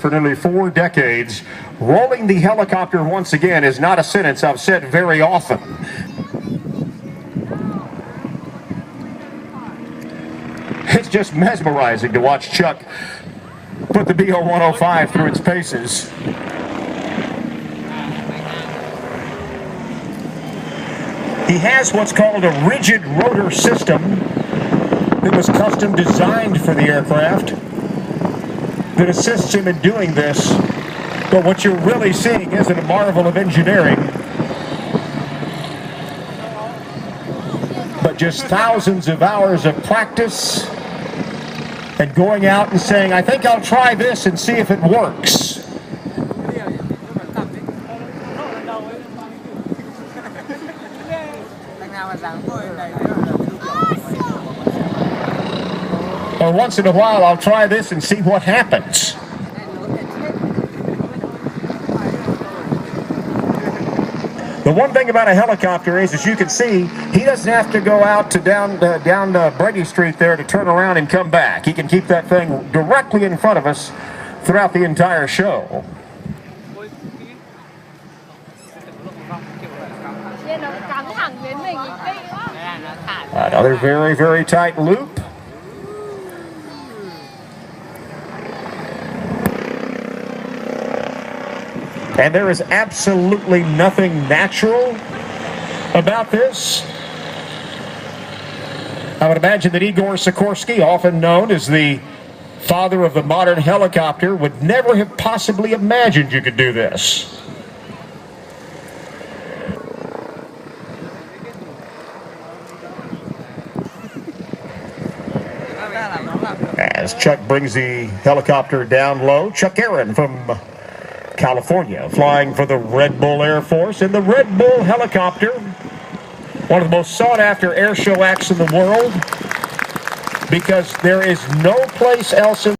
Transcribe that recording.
For nearly 4 decades, rolling the helicopter once again is not a sentence I've said very often. It's just mesmerizing to watch Chuck put the BO-105 through its paces. He has what's called a rigid rotor system that was custom designed for the aircraft that assists him in doing this. But what you're really seeing isn't a marvel of engineering, but just thousands of hours of practice and going out and saying, I think I'll try this and see if it works. Or once in a while, I'll try this and see what happens. The one thing about a helicopter is, as you can see, he doesn't have to go out to down Brady Street there to turn around and come back. He can keep that thing directly in front of us throughout the entire show. Another very, very tight loop. And there is absolutely nothing natural about this. I would imagine that Igor Sikorsky, often known as the father of the modern helicopter, would never have possibly imagined you could do this. As Chuck brings the helicopter down low, Chuck Aaron from California, flying for the Red Bull Air Force in the Red Bull helicopter, one of the most sought-after air show acts in the world, because there is no place else in